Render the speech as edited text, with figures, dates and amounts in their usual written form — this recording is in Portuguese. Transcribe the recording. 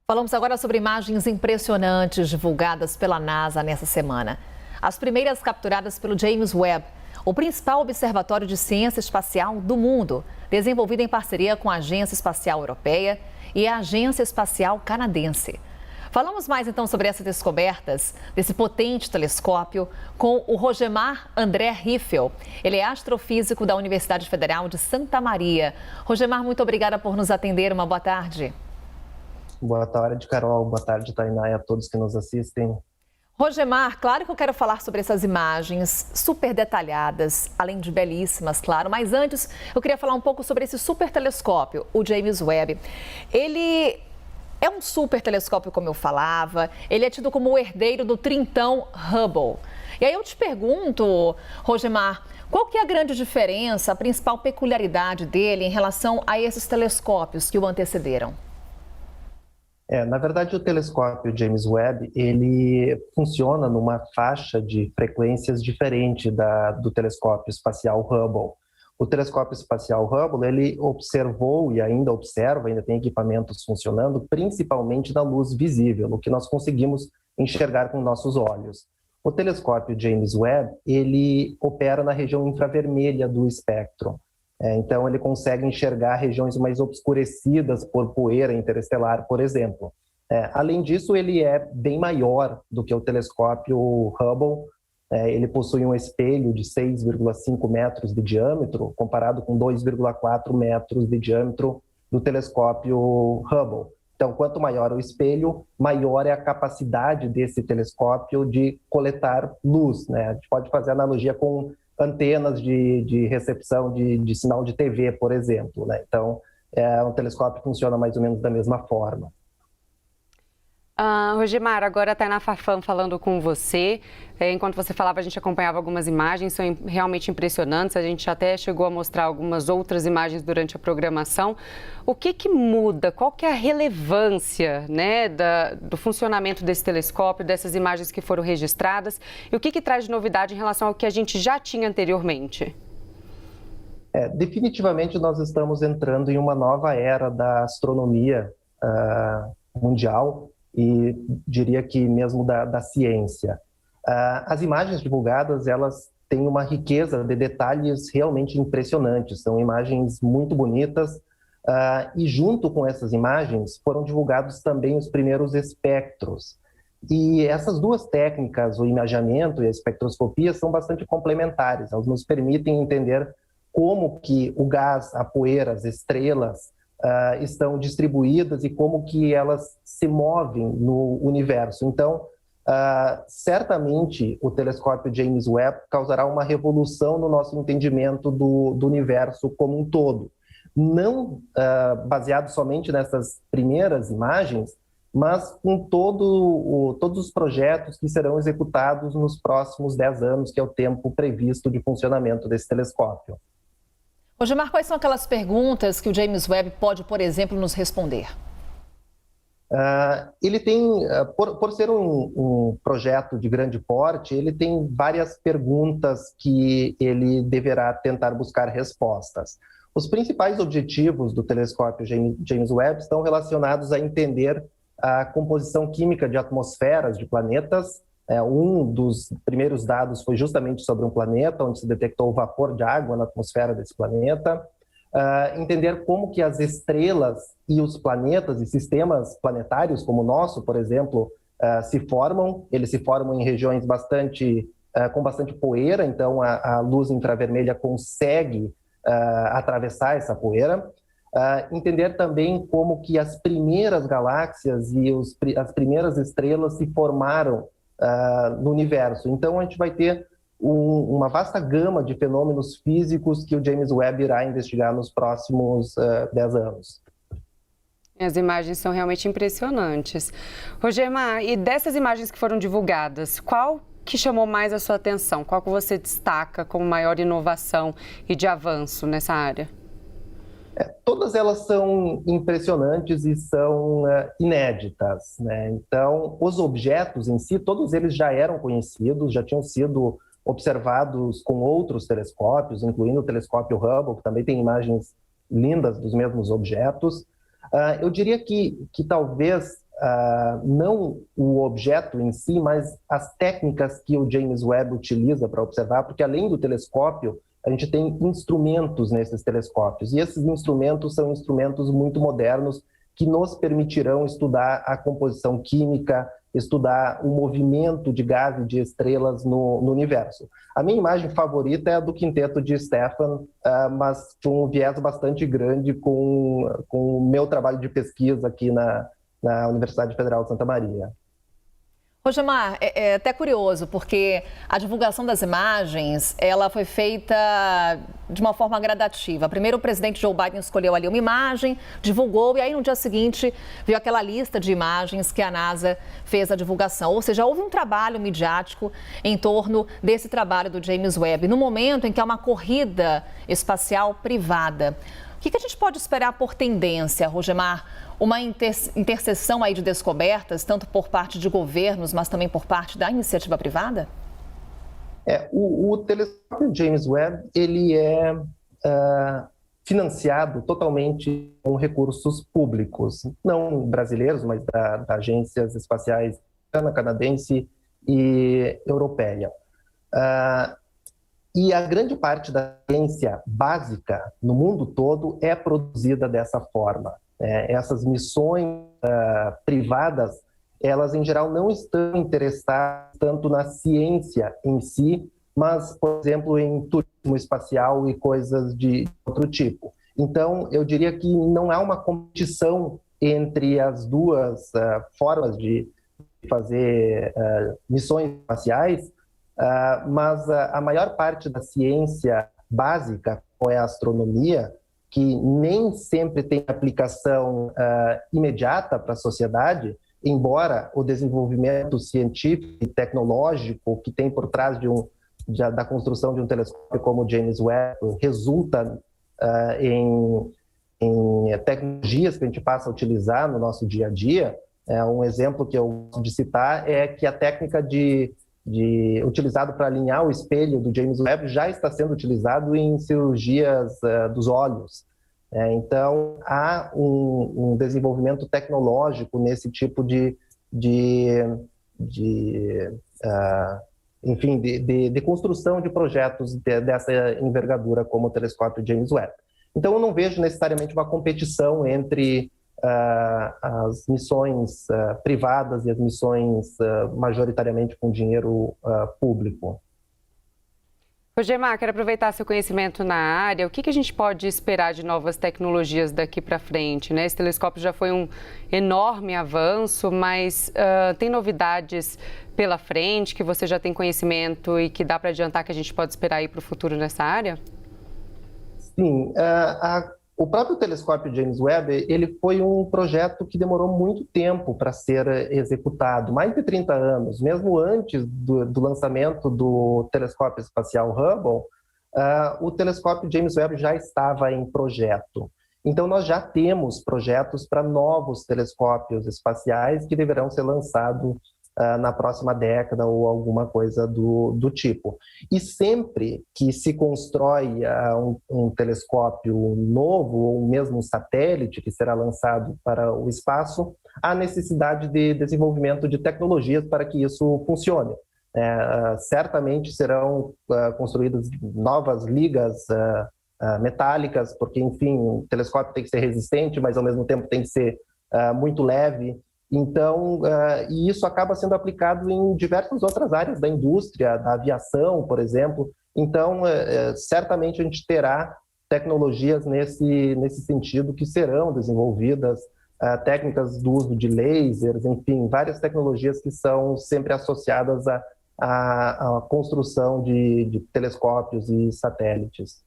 Falamos agora sobre imagens impressionantes divulgadas pela NASA nessa semana. As primeiras capturadas pelo James Webb, o principal observatório de ciência espacial do mundo, desenvolvido em parceria com a Agência Espacial Europeia e a Agência Espacial Canadense. Falamos mais então sobre essas descobertas desse potente telescópio com o Rogemar André Riffel. Ele é astrofísico da Universidade Federal de Santa Maria. Rogemar, muito obrigada por nos atender. Uma boa tarde. Boa tarde, Carol. Boa tarde, Tainá, e a todos que nos assistem. Rogemar, claro que eu quero falar sobre essas imagens super detalhadas, além de belíssimas, claro. Mas antes, eu queria falar um pouco sobre esse super telescópio, o James Webb. Ele é um super telescópio, como eu falava. Ele é tido como o herdeiro do trintão Hubble. E aí eu te pergunto, Rogemar, qual que é a grande diferença, a principal peculiaridade dele em relação a esses telescópios que o antecederam? Na verdade, o telescópio James Webb, ele funciona numa faixa de frequências diferente do telescópio espacial Hubble. O telescópio espacial Hubble, ele observou e ainda observa, ainda tem equipamentos funcionando, principalmente na luz visível, o que nós conseguimos enxergar com nossos olhos. O telescópio James Webb, ele opera na região infravermelha do espectro. Então, ele consegue enxergar regiões mais obscurecidas por poeira interestelar, por exemplo. Além disso, ele é bem maior do que o telescópio Hubble. Ele possui um espelho de 6,5 metros de diâmetro, comparado com 2,4 metros de diâmetro do telescópio Hubble. Então, quanto maior o espelho, maior é a capacidade desse telescópio de coletar luz, né? A gente pode fazer analogia com antenas de recepção de sinal de TV, por exemplo, né? Então, um telescópio funciona mais ou menos da mesma forma. Rogemar, agora a Tainá Farfan falando com você. Enquanto você falava, a gente acompanhava algumas imagens, são realmente impressionantes. A gente até chegou a mostrar algumas outras imagens durante a programação. O que muda? Qual que é a relevância, né, do funcionamento desse telescópio, dessas imagens que foram registradas? E o que traz de novidade em relação ao que a gente já tinha anteriormente? Definitivamente nós estamos entrando em uma nova era da astronomia mundial, e diria que mesmo da ciência. As imagens divulgadas, elas têm uma riqueza de detalhes realmente impressionantes, são imagens muito bonitas, e junto com essas imagens foram divulgados também os primeiros espectros. E essas duas técnicas, o imageamento e a espectroscopia, são bastante complementares, elas nos permitem entender como que o gás, a poeira, as estrelas, estão distribuídas e como que elas se movem no universo. Então, certamente o telescópio James Webb causará uma revolução no nosso entendimento do universo como um todo. Não baseado somente nessas primeiras imagens, mas com todos os projetos que serão executados nos próximos 10 anos, que é o tempo previsto de funcionamento desse telescópio. Rogemar, quais são aquelas perguntas que o James Webb pode, por exemplo, nos responder? Ele tem, por ser um projeto de grande porte, ele tem várias perguntas que ele deverá tentar buscar respostas. Os principais objetivos do telescópio James Webb estão relacionados a entender a composição química de atmosferas de planetas. Um dos primeiros dados foi justamente sobre um planeta, onde se detectou o vapor de água na atmosfera desse planeta. Entender como que as estrelas e os planetas e sistemas planetários, como o nosso, por exemplo, se formam. Eles se formam em regiões com bastante poeira, então a luz infravermelha consegue atravessar essa poeira. Entender também como que as primeiras galáxias e as primeiras estrelas se formaram no universo. Então, a gente vai ter uma vasta gama de fenômenos físicos que o James Webb irá investigar nos próximos 10 anos. As imagens são realmente impressionantes. Rogemar, e dessas imagens que foram divulgadas, qual que chamou mais a sua atenção? Qual que você destaca como maior inovação e de avanço nessa área? Todas elas são impressionantes e são inéditas, né? Então, os objetos em si, todos eles já eram conhecidos, já tinham sido observados com outros telescópios, incluindo o telescópio Hubble, que também tem imagens lindas dos mesmos objetos. Eu diria que talvez não o objeto em si, mas as técnicas que o James Webb utiliza para observar, porque além do telescópio, a gente tem instrumentos nesses telescópios, e esses instrumentos são instrumentos muito modernos que nos permitirão estudar a composição química, estudar o movimento de gás e de estrelas no universo. A minha imagem favorita é a do quinteto de Stefan, mas com um viés bastante grande com o meu trabalho de pesquisa aqui na Universidade Federal de Santa Maria. Rogemar, é até curioso, porque a divulgação das imagens, ela foi feita de uma forma gradativa. Primeiro o presidente Joe Biden escolheu ali uma imagem, divulgou, e aí no dia seguinte veio aquela lista de imagens que a NASA fez a divulgação. Ou seja, houve um trabalho midiático em torno desse trabalho do James Webb, no momento em que há uma corrida espacial privada. O que a gente pode esperar por tendência, Rogemar? Uma interseção aí de descobertas, tanto por parte de governos, mas também por parte da iniciativa privada? O telescópio James Webb, ele é financiado totalmente com recursos públicos, não brasileiros, mas da agências espaciais canadense e europeia. E a grande parte da ciência básica no mundo todo é produzida dessa forma. Essas missões privadas, elas em geral não estão interessadas tanto na ciência em si, mas, por exemplo, em turismo espacial e coisas de outro tipo. Então, eu diria que não há uma competição entre as duas formas de fazer missões espaciais, mas a maior parte da ciência básica, como é a astronomia, que nem sempre tem aplicação imediata para a sociedade, embora o desenvolvimento científico e tecnológico que tem por trás da construção de um telescópio como o James Webb resulta em tecnologias que a gente passa a utilizar no nosso dia a dia. Um exemplo que eu gosto de citar é que a técnica utilizado para alinhar o espelho do James Webb já está sendo utilizado em cirurgias dos olhos. Então, há um desenvolvimento tecnológico nesse tipo de construção de projetos dessa envergadura como o telescópio James Webb. Então, eu não vejo necessariamente uma competição entre as missões privadas e as missões majoritariamente com dinheiro público. Rogemar, quero aproveitar seu conhecimento na área. O que a gente pode esperar de novas tecnologias daqui para frente, né? Esse telescópio já foi um enorme avanço, mas tem novidades pela frente que você já tem conhecimento e que dá para adiantar que a gente pode esperar aí para o futuro nessa área? Sim, o próprio telescópio James Webb, ele foi um projeto que demorou muito tempo para ser executado, mais de 30 anos. Mesmo antes do lançamento do telescópio espacial Hubble, o telescópio James Webb já estava em projeto. Então, nós já temos projetos para novos telescópios espaciais que deverão ser lançados na próxima década ou alguma coisa do tipo. E sempre que se constrói um telescópio novo ou mesmo um satélite que será lançado para o espaço, há necessidade de desenvolvimento de tecnologias para que isso funcione. Certamente serão construídas novas ligas metálicas, porque, enfim, o telescópio tem que ser resistente, mas ao mesmo tempo tem que ser muito leve. Então, e isso acaba sendo aplicado em diversas outras áreas da indústria, da aviação, por exemplo. Então, certamente a gente terá tecnologias nesse sentido que serão desenvolvidas, técnicas do uso de lasers, enfim, várias tecnologias que são sempre associadas à construção de telescópios e satélites.